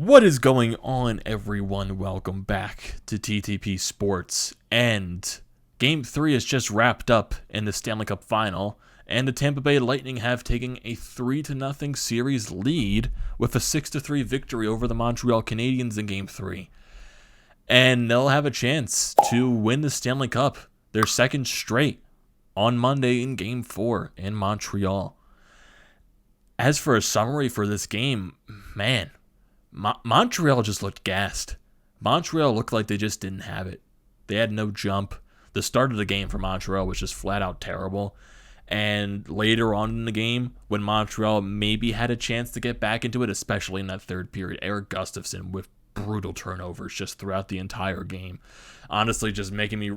What is going on, everyone? Welcome back to TTP Sports. And Game 3 is just wrapped up in the Stanley Cup Final, and the Tampa Bay Lightning have taken a 3-0 series lead with a 6-3 victory over the Montreal Canadiens in Game 3. And they'll have a chance to win the Stanley Cup, their second straight, on Monday in Game 4 in Montreal. As for a summary for this game, man, Montreal just looked gassed. Montreal looked like they just didn't have it. They had no jump. The start of the game for Montreal was just flat out terrible. And later on in the game, when Montreal maybe had a chance to get back into it, especially in that third period, Erik Gustafsson with brutal turnovers just throughout the entire game. Honestly, just making me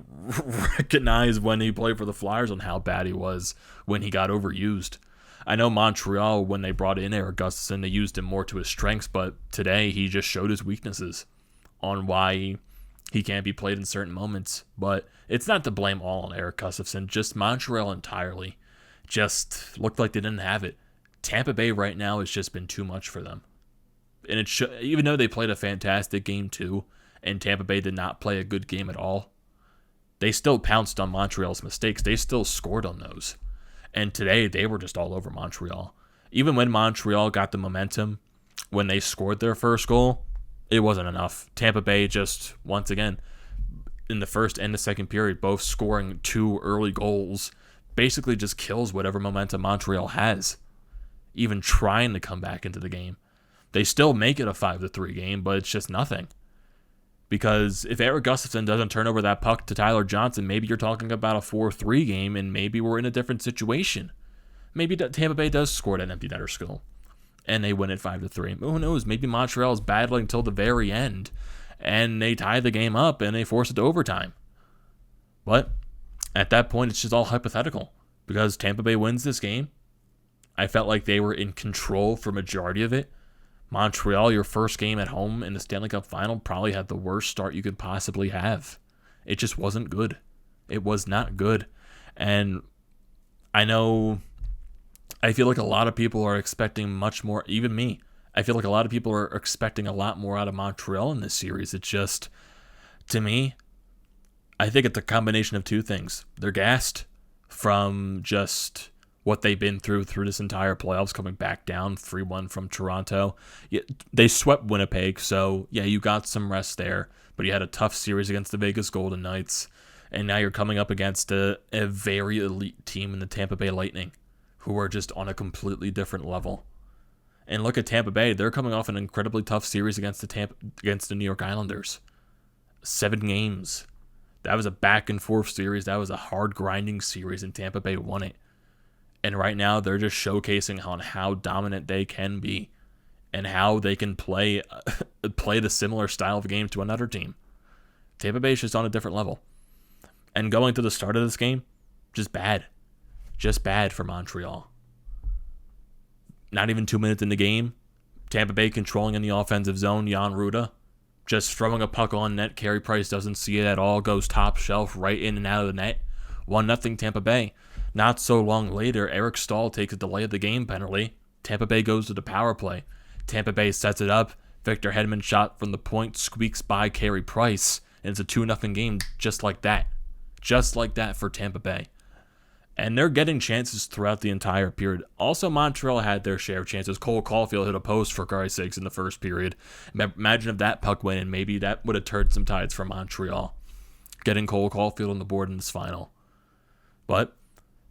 recognize when he played for the Flyers on how bad he was when he got overused. I know Montreal, when they brought in Erik Gustafsson, they used him more to his strengths, but today he just showed his weaknesses on why he can't be played in certain moments. But it's not to blame all on Erik Gustafsson, just Montreal entirely just looked like they didn't have it. Tampa Bay right now has just been too much for them. And even though they played a fantastic game too, and Tampa Bay did not play a good game at all, they still pounced on Montreal's mistakes. They still scored on those. And today, they were just all over Montreal. Even when Montreal got the momentum, when they scored their first goal, it wasn't enough. Tampa Bay just, once again, in the first and the second period, both scoring two early goals, basically just kills whatever momentum Montreal has, even trying to come back into the game. They still make it a 5-3 game, but it's just nothing. Because if Erik Gustafsson doesn't turn over that puck to Tyler Johnson, maybe you're talking about a 4-3 game, and maybe we're in a different situation. Maybe Tampa Bay does score that empty netter goal, and they win it 5-3. Who knows? Maybe Montreal is battling until the very end, and they tie the game up, and they force it to overtime. But at that point, it's just all hypothetical, because Tampa Bay wins this game. I felt like they were in control for majority of it. Montreal, your first game at home in the Stanley Cup Final, probably had the worst start you could possibly have. It just wasn't good. It was not good. And I feel like a lot of people are expecting much more, even me. I feel like a lot of people are expecting a lot more out of Montreal in this series. It's just, to me, I think it's a combination of two things. They're gassed from just what they've been through this entire playoffs, coming back down 3-1 from Toronto. Yeah, they swept Winnipeg, so yeah, you got some rest there, but you had a tough series against the Vegas Golden Knights, and now you're coming up against a very elite team in the Tampa Bay Lightning, who are just on a completely different level. And look at Tampa Bay; they're coming off an incredibly tough series against the New York Islanders. 7 games. That was a back and forth series. That was a hard grinding series, and Tampa Bay won it. And right now, they're just showcasing on how dominant they can be and how they can play the similar style of game to another team. Tampa Bay is just on a different level. And going to the start of this game, just bad. Just bad for Montreal. Not even 2 minutes in the game, Tampa Bay controlling in the offensive zone, Jan Rutta just throwing a puck on net. Carey Price doesn't see it at all, goes top shelf right in and out of the net. 1-0 Tampa Bay. Not so long later, Eric Staal takes a delay of the game penalty. Tampa Bay goes to the power play. Tampa Bay sets it up. Victor Hedman shot from the point squeaks by Carey Price. And it's a 2-0 game just like that. Just like that for Tampa Bay. And they're getting chances throughout the entire period. Also, Montreal had their share of chances. Cole Caulfield hit a post, for Christ's sakes, in the first period. Imagine if that puck went in. Maybe that would have turned some tides for Montreal. Getting Cole Caulfield on the board in this final. But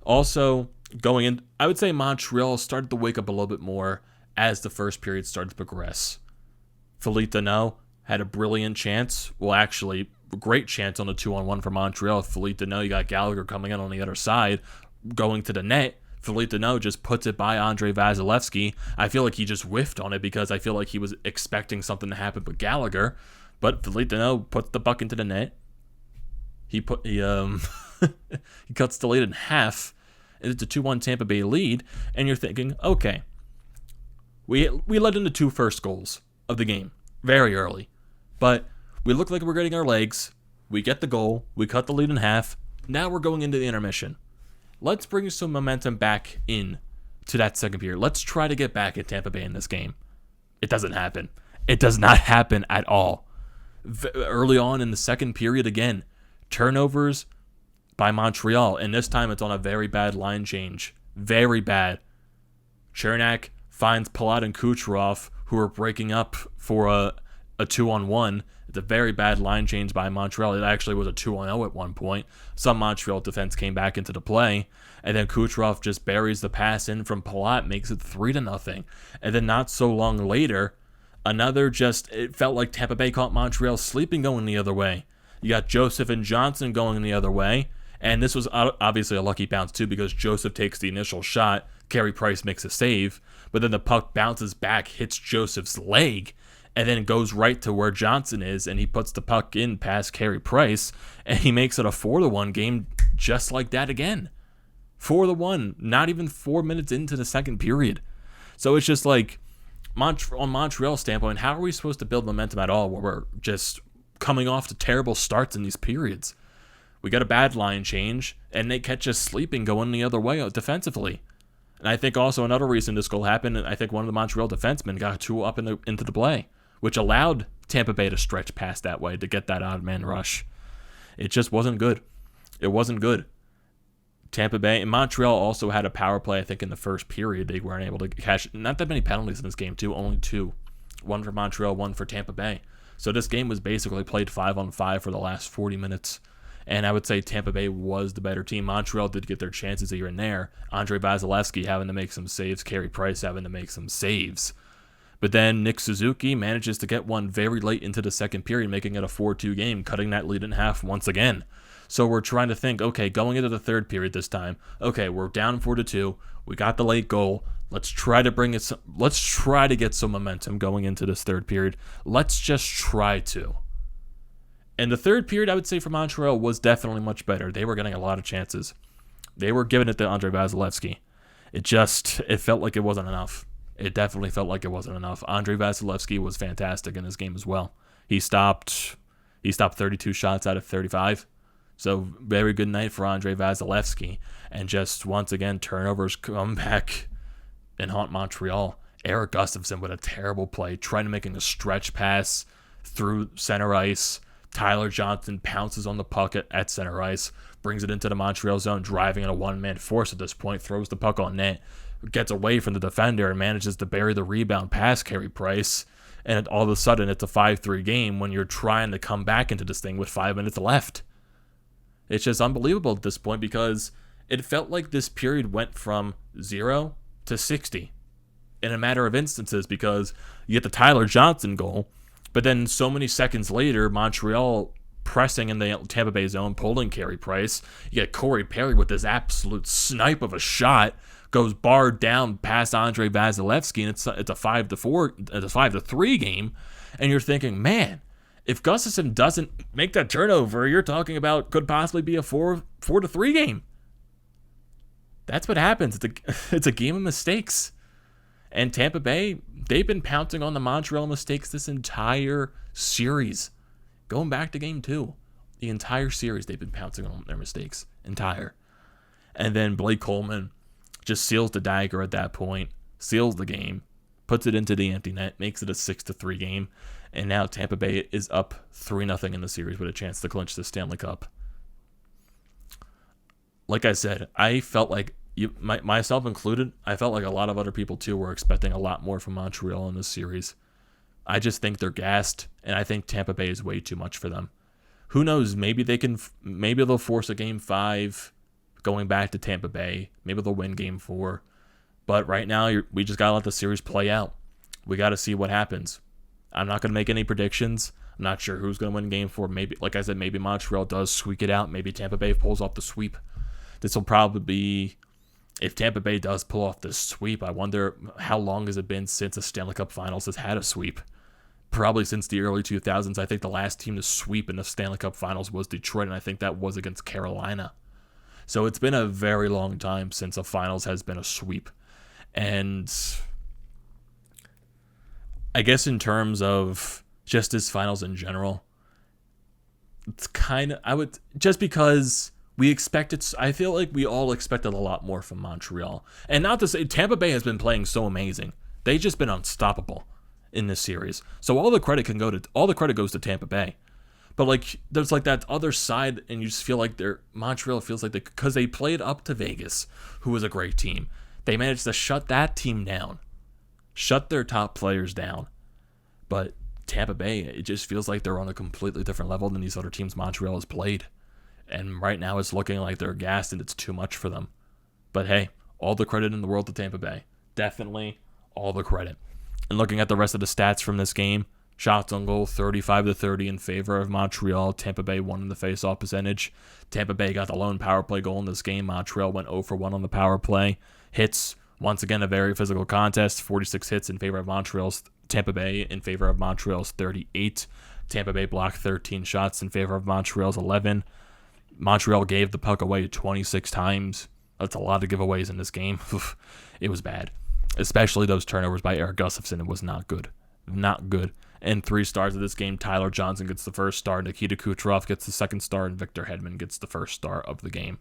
also, going in, I would say Montreal started to wake up a little bit more as the first period started to progress. Philippe Danault had a brilliant chance. Well, actually, a great chance on the 2-on-1 for Montreal. Philippe Danault, you got Gallagher coming in on the other side, going to the net. Philippe Danault just puts it by Andrei Vasilevskiy. I feel like he just whiffed on it because I feel like he was expecting something to happen with Gallagher. But Philippe Danault puts the puck into the net. He cuts the lead in half. It's a 2-1 Tampa Bay lead, and you're thinking, okay, we let in the 2 first goals of the game very early, but we look like we're getting our legs. We get the goal. We cut the lead in half. Now we're going into the intermission. Let's bring some momentum back in to that second period. Let's try to get back at Tampa Bay in this game. It doesn't happen. It does not happen at all. Early on in the second period, again, turnovers by Montreal, and this time it's on a very bad line change. Very bad. Chernak finds Palat and Kucherov, who are breaking up for a 2-on-1. It's a very bad line change by Montreal. It actually was a 2-on-0 at one point. Some Montreal defense came back into the play, and then Kucherov just buries the pass in from Palat, makes it 3-0. And then not so long later, it felt like Tampa Bay caught Montreal sleeping going the other way. You got Joseph and Johnson going the other way, and this was obviously a lucky bounce too because Joseph takes the initial shot, Carey Price makes a save, but then the puck bounces back, hits Joseph's leg, and then goes right to where Johnson is, and he puts the puck in past Carey Price, and he makes it a 4-1 game just like that again. 4-1, not even 4 minutes into the second period. So it's just like, on Montreal's standpoint, how are we supposed to build momentum at all where we're just coming off to terrible starts in these periods? We got a bad line change, and they catch us sleeping going the other way defensively. And I think also another reason this goal happened, I think one of the Montreal defensemen got too up into the play, which allowed Tampa Bay to stretch past that way to get that odd man rush. It just wasn't good. It wasn't good. Tampa Bay and Montreal also had a power play, I think, in the first period. They weren't able to catch not that many penalties in this game, too, only 2. 1 for Montreal, 1 for Tampa Bay. So this game was basically played 5-on-5 for the last 40 minutes. And I would say Tampa Bay was the better team. Montreal did get their chances here and there. Andrei Vasilevskiy having to make some saves. Carey Price having to make some saves. But then Nick Suzuki manages to get one very late into the second period, making it a 4-2 game, cutting that lead in half once again. So we're trying to think, okay, going into the third period this time, okay, we're down 4-2. We got the late goal. Let's try to get some momentum going into this third period. Let's just try to. And the third period, I would say, for Montreal was definitely much better. They were getting a lot of chances. They were giving it to Andrei Vasilevskiy. It felt like it wasn't enough. It definitely felt like it wasn't enough. Andrei Vasilevskiy was fantastic in this game as well. He stopped 32 shots out of 35. So very good night for Andrei Vasilevskiy. And just once again, turnovers come back and haunt Montreal. Eric Gustafsson with a terrible play, trying to make a stretch pass through center ice. Tyler Johnson pounces on the puck at center ice, brings it into the Montreal zone, driving in a one-man force at this point, throws the puck on net, gets away from the defender and manages to bury the rebound past Carey Price. And all of a sudden, it's a 5-3 game when you're trying to come back into this thing with 5 minutes left. It's just unbelievable at this point because it felt like this period went from 0 to 60 in a matter of instances because you get the Tyler Johnson goal, but then so many seconds later, Montreal pressing in the Tampa Bay zone, pulling Carey Price. You get Corey Perry with this absolute snipe of a shot, goes barred down past Andrei Vasilevskiy, and it's a 5-3 game. And you're thinking, man, if Gustafsson doesn't make that turnover, you're talking about could possibly be a 4-3 game. That's what happens. It's a game of mistakes. And Tampa Bay, they've been pouncing on the Montreal mistakes this entire series. Going back to game 2, the entire series they've been pouncing on their mistakes. Entire. And then Blake Coleman just seals the dagger at that point, seals the game, puts it into the empty net, makes it a 6-3 game. And now Tampa Bay is up 3-0 in the series with a chance to clinch the Stanley Cup. Like I said, I felt like, myself included, I felt like a lot of other people too were expecting a lot more from Montreal in this series. I just think they're gassed, and I think Tampa Bay is way too much for them. Who knows? Maybe they'll force a game 5 going back to Tampa Bay. Maybe they'll win game 4. But right now, we just gotta let the series play out. We gotta see what happens. I'm not gonna make any predictions. I'm not sure who's gonna win game 4. Maybe, like I said, maybe Montreal does squeak it out. Maybe Tampa Bay pulls off the sweep. This will probably be, if Tampa Bay does pull off this sweep, I wonder how long has it been since the Stanley Cup Finals has had a sweep. Probably since the early 2000s. I think the last team to sweep in the Stanley Cup Finals was Detroit, and I think that was against Carolina. So it's been a very long time since a Finals has been a sweep. And I guess in terms of just this Finals in general, it's kind of, just because we expected, I feel like we all expected a lot more from Montreal. And not to say, Tampa Bay has been playing so amazing. They've just been unstoppable. in this series. So all the credit goes to Tampa Bay. But like there's like that other side, and you just feel like Montreal feels like because they played up to Vegas, who was a great team. They managed to shut that team down. Shut their top players down. But Tampa Bay, it just feels like they're on a completely different level than these other teams Montreal has played. And right now it's looking like they're gassed and it's too much for them. But hey, all the credit in the world to Tampa Bay. Definitely all the credit. And looking at the rest of the stats from this game, shots on goal 35-30 in favor of Montreal. Tampa Bay won in the face-off percentage. Tampa Bay got the lone power play goal in this game. Montreal went 0 for 1 on the power play. Hits, once again, a very physical contest. 46 hits in favor of Tampa Bay in favor of Montreal's 38. Tampa Bay blocked 13 shots in favor of Montreal's 11. Montreal gave the puck away 26 times. That's a lot of giveaways in this game. It was bad. Especially those turnovers by Eric Gustafsson. It was not good. Not good. And 3 stars of this game, Tyler Johnson gets the first star, Nikita Kucherov gets the second star, and Victor Hedman gets the first star of the game.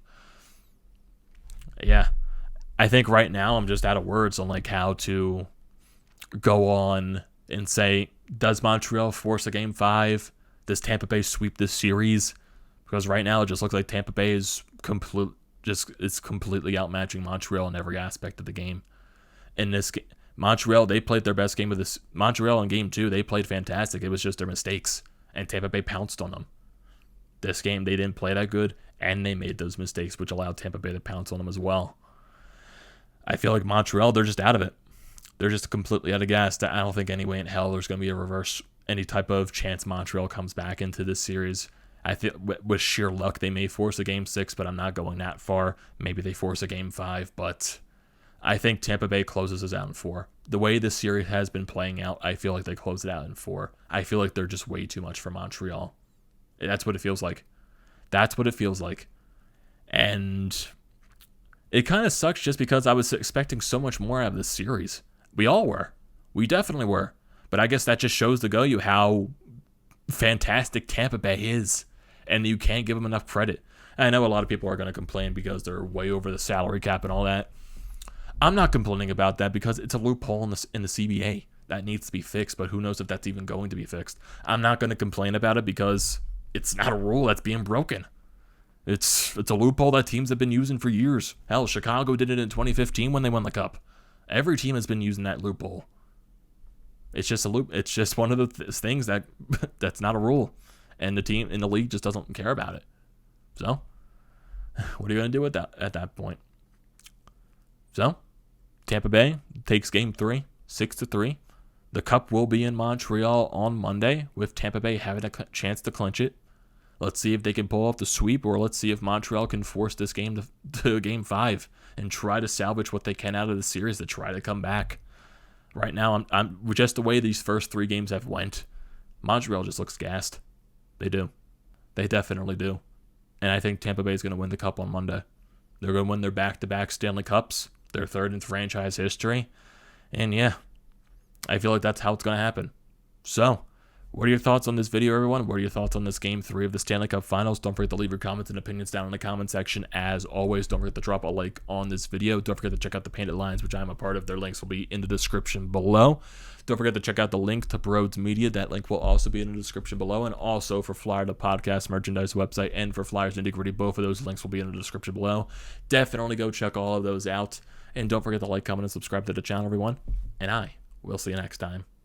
Yeah. I think right now I'm just out of words on like how to go on and say, does Montreal force a Game 5? Does Tampa Bay sweep this series? Because right now it just looks like Tampa Bay is completely outmatching Montreal in every aspect of the game. In this game, Montreal, they played their best game of this. Montreal in Game 2, they played fantastic. It was just their mistakes, and Tampa Bay pounced on them. This game, they didn't play that good, and they made those mistakes, which allowed Tampa Bay to pounce on them as well. I feel like Montreal, they're just out of it. They're just completely out of gas. I don't think any way in hell there's going to be a reverse, any type of chance Montreal comes back into this series. I feel with sheer luck they may force a Game 6, but I'm not going that far. Maybe they force a Game 5, but I think Tampa Bay closes this out in 4. The way this series has been playing out, I feel like they close it out in 4. I feel like they're just way too much for Montreal. That's what it feels like. That's what it feels like. And it kind of sucks just because I was expecting so much more out of this series. We all were. We definitely were. But I guess that just shows to you how fantastic Tampa Bay is. And you can't give them enough credit. I know a lot of people are going to complain because they're way over the salary cap and all that. I'm not complaining about that because it's a loophole in the CBA that needs to be fixed, but who knows if that's even going to be fixed. I'm not going to complain about it because it's not a rule that's being broken. It's a loophole that teams have been using for years. Hell, Chicago did it in 2015 when they won the Cup. Every team has been using that loophole. It's just a loop. It's just one of the things that's not a rule, and the team in the league just doesn't care about it. So, what are you going to do with that at that point? So, Tampa Bay takes Game 3, 6-3. The Cup will be in Montreal on Monday, with Tampa Bay having a chance to clinch it. Let's see if they can pull off the sweep, or let's see if Montreal can force this game to Game 5 and try to salvage what they can out of the series to try to come back. Right now, I'm just the way these first 3 games have went, Montreal just looks gassed. They do. They definitely do. And I think Tampa Bay is going to win the Cup on Monday. They're going to win their back-to-back Stanley Cups, their 3rd in franchise history. And yeah, I feel like that's how it's going to happen. So, what are your thoughts on this video, everyone? What are your thoughts on this Game 3 of the Stanley Cup Finals? Don't forget to leave your comments and opinions down in the comment section. As always, don't forget to drop a like on this video. Don't forget to check out the Painted Lines, which I'm a part of. Their links will be in the description below. Don't forget to check out the link to BrodesMedia. That link will also be in the description below. And also for Flyer to Podcast merchandise website and for Flyers Nitty Gritty, both of those links will be in the description below. Definitely go check all of those out. And don't forget to like, comment, and subscribe to the channel, everyone. And I will see you next time.